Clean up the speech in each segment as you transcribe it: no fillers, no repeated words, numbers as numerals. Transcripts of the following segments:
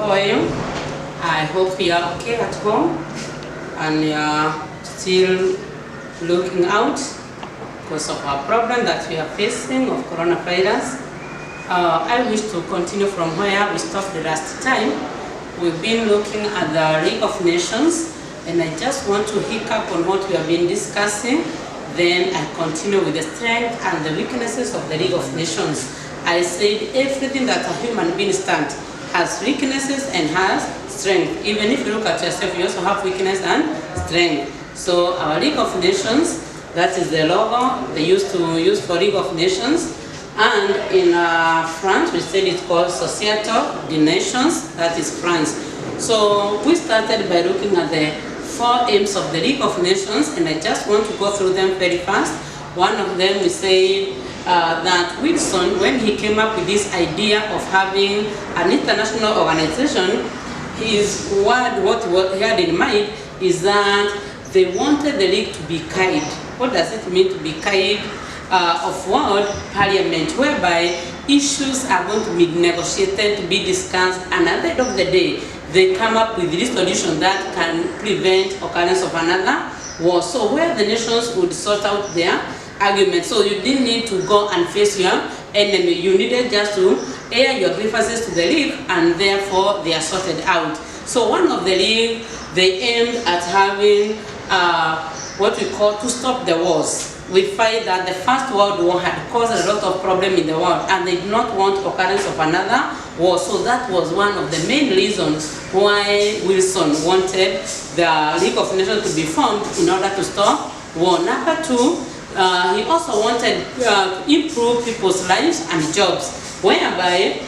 How are you? I hope you are okay at home and you are still looking out because of our problem that we are facing of coronavirus. I wish to continue from where we stopped the last time. We've been looking at the League of Nations, and I just want to hiccup on what we have been discussing. Then I continue with the strength and the weaknesses of the League of Nations. I said everything that a human being stands has weaknesses and has strength. Even if you look at yourself, you also have weakness and strength. So our League of Nations, that is the logo they used to use for League of Nations. And in France, we said it's called Société des Nations, that is France. So we started by looking at the 4 aims of the League of Nations, and I just want to go through them very fast. One of them, we said that Wilson, when he came up with this idea of having an international organization, what he had in mind is that they wanted the League to be kind. What does it mean to be kind? Of world parliament, whereby issues are going to be negotiated, to be discussed, and at the end of the day, they come up with this solution that can prevent occurrence of another war. So where the nations would sort out their argument. So you didn't need to go and face your enemy. You needed just to air your grievances to the League, and therefore they are sorted out. So one of the League, they aimed at having what we call to stop the wars. We find that the First World War had caused a lot of problems in the world, and they did not want occurrence of another war. So that was one of the main reasons why Wilson wanted the League of Nations to be formed in order to stop war. Number 2, he also wanted to improve people's lives and jobs, whereby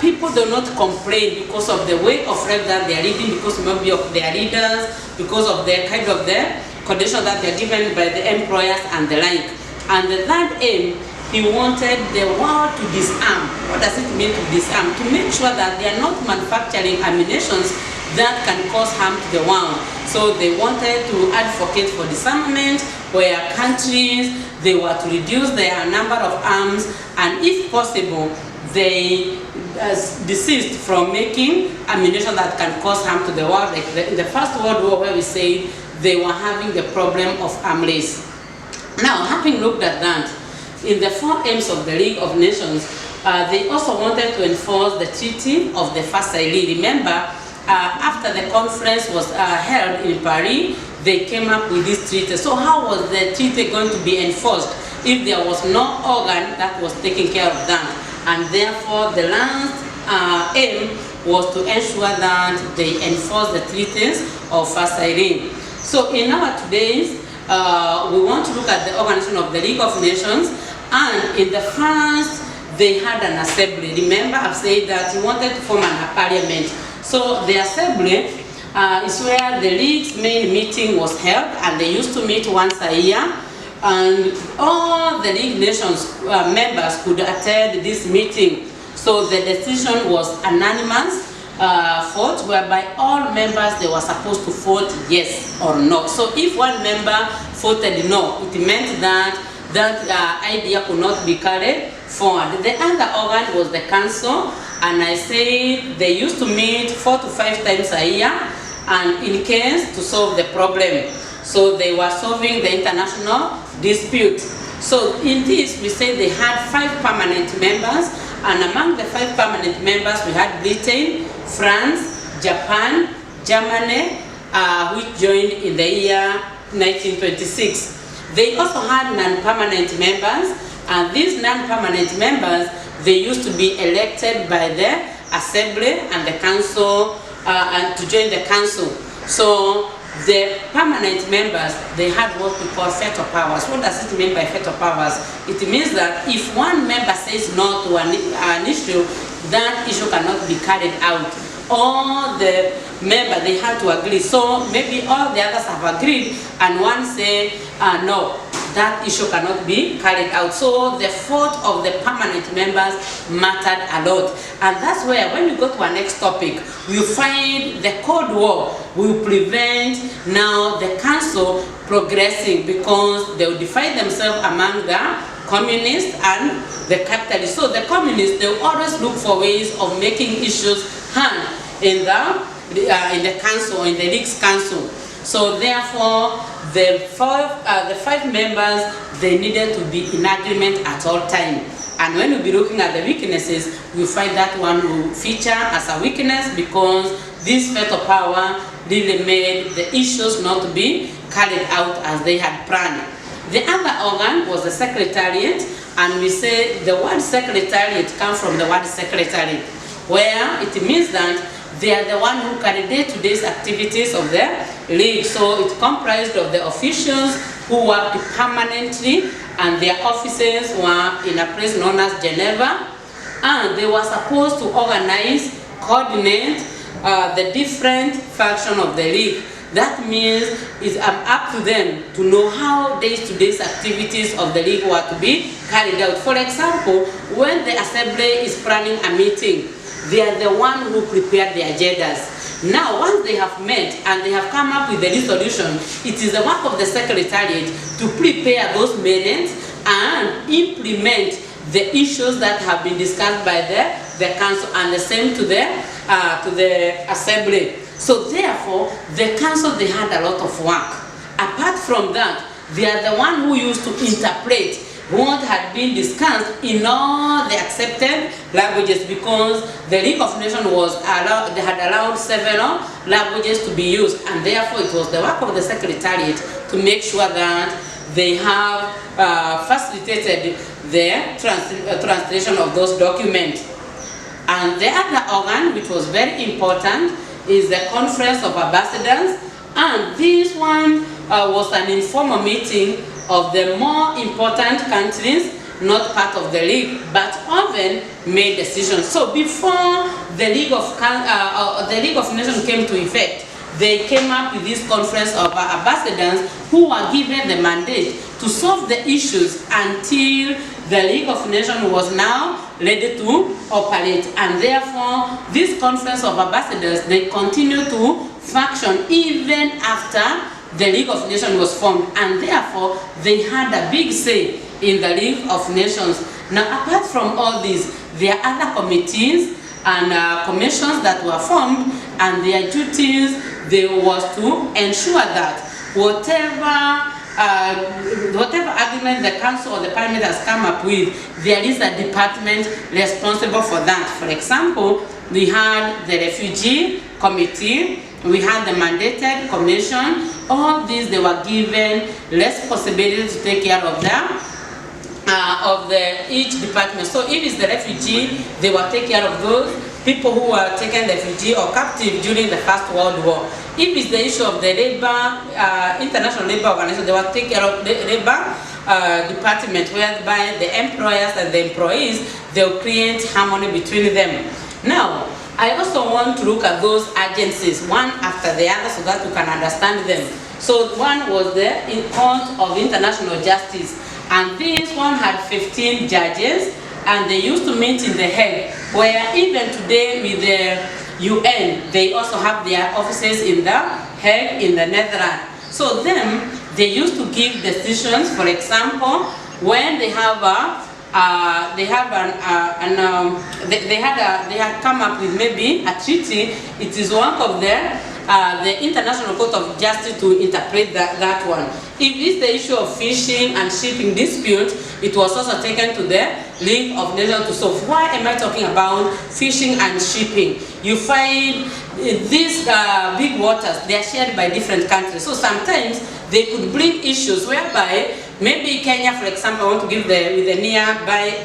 people do not complain because of the way of life that they are leading, because maybe of their leaders, because of the kind of the conditions that they are given by the employers and the like. And the third aim, he wanted the world to disarm. What does it mean to disarm? To make sure that they are not manufacturing ammunitions that can cause harm to the world. So they wanted to advocate for disarmament, where countries, they were to reduce their number of arms, and if possible, they desist from making ammunition that can cause harm to the world. Like in the First World War, where we say they were having the problem of arms. Now, having looked at that, in the 4 aims of the League of Nations, they also wanted to enforce the Treaty of the Versailles. Remember, after the conference was held in Paris, they came up with this treaty. So how was the treaty going to be enforced if there was no organ that was taking care of that? And therefore, the last aim was to ensure that they enforce the treaties of Versailles. So in our today's, we want to look at the organization of the League of Nations, and in the first, they had an assembly. Remember, I've said that he wanted to form a parliament. So the assembly is where the League's main meeting was held, and they used to meet once a year, and all the League Nations members could attend this meeting. So the decision was anonymous vote, whereby all members, they were supposed to vote yes or no. So if one member voted no, it meant that that idea could not be carried forward. The other organ was the council, and I say they used to meet 4 to 5 times a year, and in case to solve the problem. So they were solving the international dispute. So in this, we say they had 5 permanent members, and among the 5 permanent members, we had Britain, France, Japan, Germany, which joined in the year 1926. They also had non-permanent members, and these non-permanent members, they used to be elected by the assembly and the council, and to join the council. So the permanent members, they had what we call veto powers. What does it mean by veto powers? It means that if one member says no to an issue, that issue cannot be carried out. All the members, they had to agree. So maybe all the others have agreed, and one say, no, that issue cannot be carried out. So the vote of the permanent members mattered a lot. And that's where, when we go to our next topic, we find the Cold War will prevent now the council progressing, because they will divide themselves among the communists and the capitalists. So the communists, they will always look for ways of making issues hard. in the council, in the league's council. So therefore, the five members, they needed to be in agreement at all time. And when we'll be looking at the weaknesses, we find that one will feature as a weakness because this veto power really made the issues not to be carried out as they had planned. The other organ was the secretariat, and we say the word secretariat comes from the word secretary, where it means that they are the one who carry day-to-day activities of the league. So it comprised of the officials who worked permanently, and their offices were in a place known as Geneva, and they were supposed to organize, coordinate the different functions of the league. That means it's up to them to know how day-to-day activities of the league were to be carried out. For example, when the assembly is planning a meeting, they are the one who prepared the agendas. Now, once they have met and they have come up with the resolution, it is the work of the secretariat to prepare those minutes and implement the issues that have been discussed by the council, and the same to the assembly. So therefore, the council, they had a lot of work. Apart from that, they are the one who used to interpret what had been discussed in all the accepted languages, because the League of Nations they had allowed several languages to be used, and therefore it was the work of the secretariat to make sure that they have facilitated the translation of those documents. And the other organ, which was very important, is the Conference of Ambassadors, and this one was an informal meeting of the more important countries, not part of the league, but often made decisions. So before the League of Nations came to effect, they came up with this Conference of Ambassadors who were given the mandate to solve the issues until the League of Nations was now ready to operate. And therefore, this Conference of Ambassadors, they continue to function even after the League of Nations was formed, and therefore they had a big say in the League of Nations. Now, apart from all this, there are other committees and commissions that were formed, and their duties, they was to ensure that whatever agreement the council or the parliament has come up with, there is a department responsible for that. For example, we had the refugee committee, we had the mandated commission. All these, they were given responsibility to take care of them, each department. So if it's the refugee, they will take care of those people who were taken refugee or captive during the First World War. If it's the issue of the labor, International Labor Organization, they will take care of the labor department, whereby the employers and the employees, they will create harmony between them. Now, I also want to look at those agencies, one after the other, so that you can understand them. So one was the Court of International Justice, and this one had 15 judges, and they used to meet in The Hague, where even today with the UN, they also have their offices in The Hague in the Netherlands. So them, they used to give decisions. For example, when they have they had come up with maybe a treaty, it is work of the International Court of Justice to interpret that one. If it's the issue of fishing and shipping dispute, it was also taken to the League of Nations to solve. Why am I talking about fishing and shipping? You find these big waters, they are shared by different countries. So sometimes they could bring issues whereby maybe Kenya, for example, I want to give with a nearby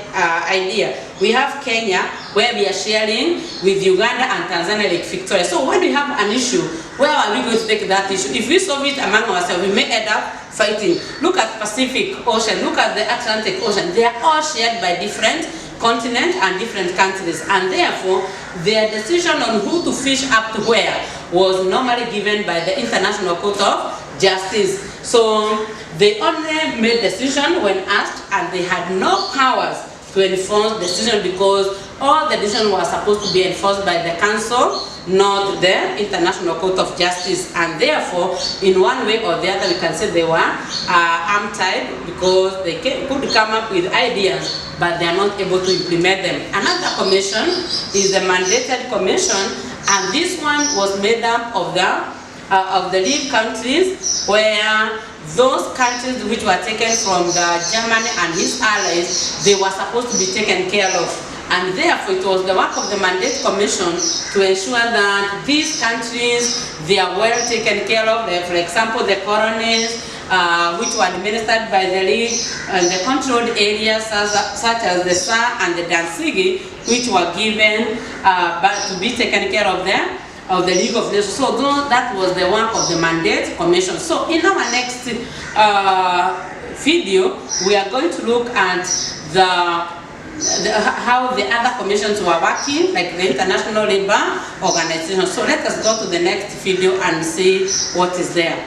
idea. We have Kenya, where we are sharing with Uganda and Tanzania, Lake Victoria. So when we have an issue, where are we going to take that issue? If we solve it among ourselves, we may end up fighting. Look at Pacific Ocean, look at the Atlantic Ocean. They are all shared by different continents and different countries. And therefore, their decision on who to fish up to where was normally given by the International Court of Justice. So they only made decision when asked, and they had no powers to enforce decision, because all the decisions were supposed to be enforced by the Council, not the International Court of Justice. And therefore, in one way or the other, we can say they were arm-tied, because they could come up with ideas, but they are not able to implement them. Another commission is the mandated commission, and this one was made up of the League countries, where those countries which were taken from the Germany and his allies, they were supposed to be taken care of. And therefore, it was the work of the Mandate Commission to ensure that these countries, they are well taken care of. For example, the colonies, which were administered by the League, and the controlled areas such as the Saar and the Danzig, which were given to be taken care of there, of the League of Nations. So that was the work of the Mandate Commission. So in our next video, we are going to look at how the other commissions were working, like the International Labour Organization. So let us go to the next video and see what is there.